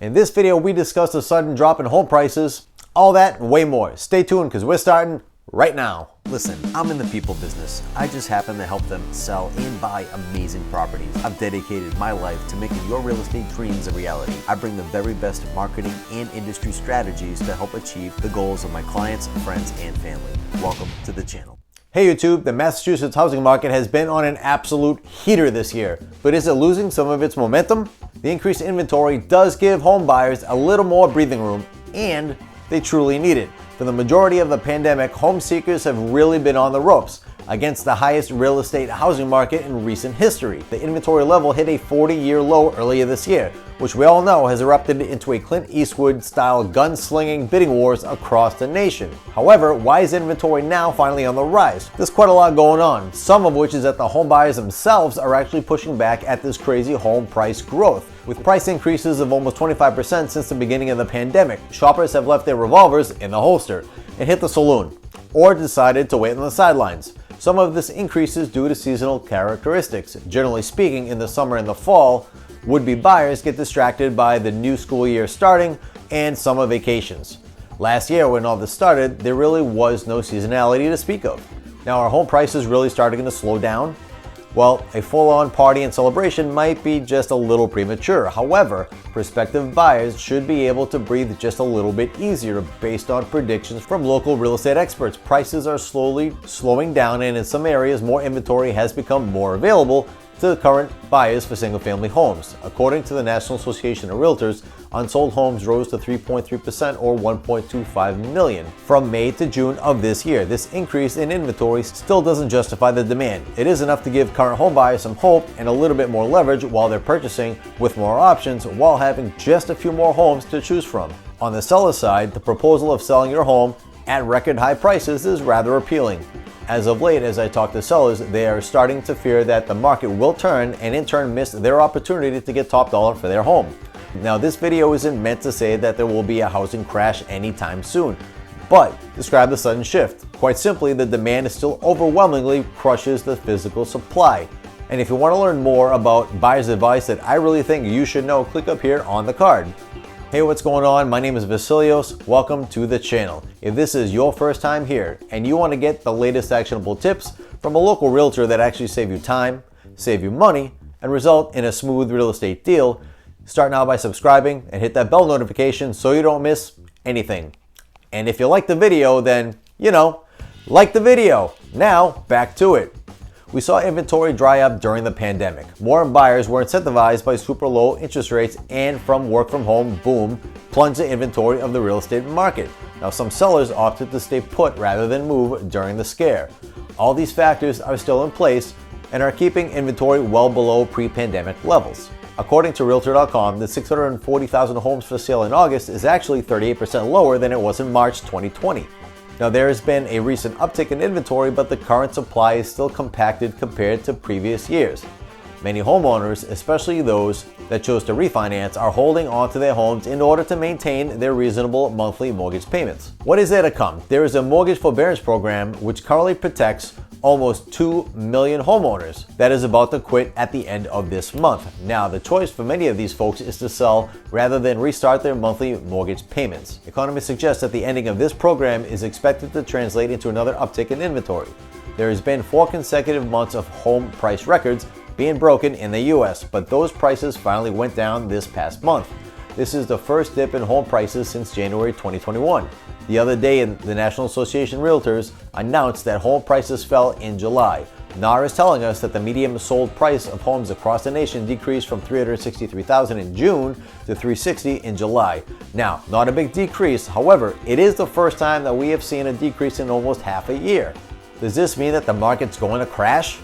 In this video, we discuss the sudden drop in home prices, all that and way more. Stay tuned because we're starting right now. Listen, I'm in the people business. I just happen to help them sell and buy amazing properties. I've dedicated my life to making your real estate dreams a reality. I bring the very best marketing and industry strategies to help achieve the goals of my clients, friends, and family. Welcome to the channel. Hey YouTube, the Massachusetts housing market has been on an absolute heater this year, but is it losing some of its momentum? The increased inventory does give home buyers a little more breathing room, and they truly need it. For the majority of the pandemic, home seekers have really been on the ropes against the highest real estate housing market in recent history. The inventory level hit a 40-year low earlier this year, which we all know has erupted into a Clint Eastwood-style gunslinging bidding wars across the nation. However, why is inventory now finally on the rise? There's quite a lot going on, some of which is that the home buyers themselves are actually pushing back at this crazy home price growth. With price increases of almost 25% since the beginning of the pandemic, shoppers have left their revolvers in the holster and hit the saloon, or decided to wait on the sidelines. Some of this increase is due to seasonal characteristics. Generally speaking, in the summer and the fall, would-be buyers get distracted by the new school year starting and summer vacations. Last year, when all this started, there really was no seasonality to speak of. Now, are home prices really starting to slow down? Well, a full-on party and celebration might be just a little premature. However, prospective buyers should be able to breathe just a little bit easier based on predictions from local real estate experts. Prices are slowly slowing down, and in some areas, more inventory has become more available to current buyers for single-family homes. According to the National Association of Realtors, unsold homes rose to 3.3% or 1.25 million from May to June of this year. This increase in inventory still doesn't justify the demand. It is enough to give current home buyers some hope and a little bit more leverage while they're purchasing with more options while having just a few more homes to choose from. On the seller side, the proposal of selling your home at record high prices is rather appealing. As of late, as I talk to sellers, they are starting to fear that the market will turn and in turn miss their opportunity to get top dollar for their home. Now, this video isn't meant to say that there will be a housing crash anytime soon, but describe the sudden shift. Quite simply, the demand still overwhelmingly crushes the physical supply. And if you want to learn more about buyer's advice that I really think you should know, click up here on the card. Hey, what's going on? My name is Vasilios. Welcome to the channel. If this is your first time here and you want to get the latest actionable tips from a local realtor that actually save you time, save you money, and result in a smooth real estate deal, start now by subscribing and hit that bell notification so you don't miss anything. And if you like the video, then, like the video. Now, back to it. We saw inventory dry up during the pandemic. More buyers were incentivized by super low interest rates and from work from home boom plunged the inventory of the real estate market. Now, some sellers opted to stay put rather than move during the scare. All these factors are still in place and are keeping inventory well below pre-pandemic levels. According to Realtor.com, the 640,000 homes for sale in August is actually 38% lower than it was in March 2020. Now, there has been a recent uptick in inventory, but the current supply is still compacted compared to previous years. Many homeowners, especially those that chose to refinance, are holding on to their homes in order to maintain their reasonable monthly mortgage payments. What is there to come? There is a mortgage forbearance program which currently protects almost 2 million homeowners that is about to quit at the end of this month. Now, the choice for many of these folks is to sell rather than restart their monthly mortgage payments. Economists suggest that the ending of this program is expected to translate into another uptick in inventory. There has been 4 consecutive months of home price records being broken in the US, but those prices finally went down this past month. This is the first dip in home prices since January 2021. The other day, the National Association of Realtors announced that home prices fell in July. NAR is telling us that the median sold price of homes across the nation decreased from $363,000 in June to $360,000 in July. Now, not a big decrease. However, it is the first time that we have seen a decrease in almost half a year. Does this mean that the market's going to crash?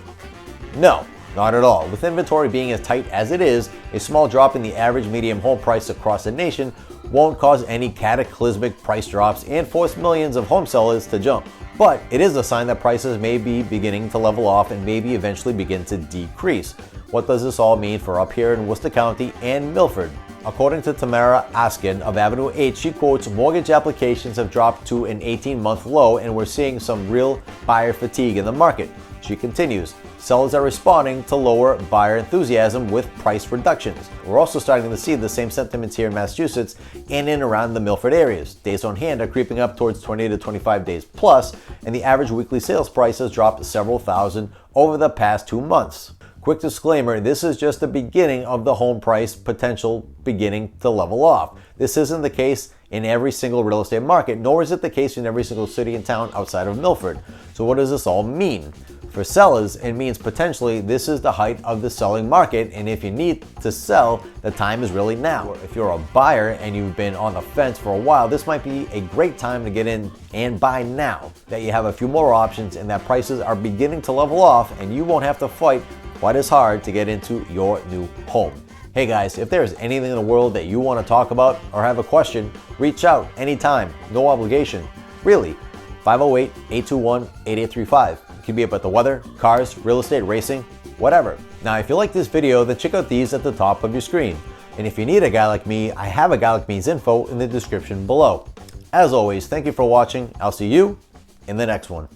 No. Not at all. With inventory being as tight as it is, a small drop in the average median home price across the nation won't cause any cataclysmic price drops and force millions of home sellers to jump. But it is a sign that prices may be beginning to level off and maybe eventually begin to decrease. What does this all mean for up here in Worcester County and Milford? According to Tamara Askin of Avenue 8, she quotes, mortgage applications have dropped to an 18-month low and we're seeing some real buyer fatigue in the market. She continues, sellers are responding to lower buyer enthusiasm with price reductions. We're also starting to see the same sentiments here in Massachusetts and in around the Milford areas. Days on hand are creeping up towards 20 to 25 days plus, and the average weekly sales price has dropped several thousand over the past 2 months. Quick disclaimer, this is just the beginning of the home price potential beginning to level off. This isn't the case in every single real estate market, nor is it the case in every single city and town outside of Milford. So what does this all mean? For sellers, it means potentially this is the height of the selling market, and if you need to sell, the time is really now. If you're a buyer and you've been on the fence for a while, this might be a great time to get in and buy now, that you have a few more options and that prices are beginning to level off and you won't have to fight quite as hard to get into your new home. Hey guys, if there's anything in the world that you want to talk about or have a question, reach out anytime, no obligation. Really, 508-821-8835. It can be about the weather, cars, real estate, racing, whatever. Now, if you like this video, then check out these at the top of your screen. And if you need a guy like me, I have a guy like me's info in the description below. As always, thank you for watching. I'll see you in the next one.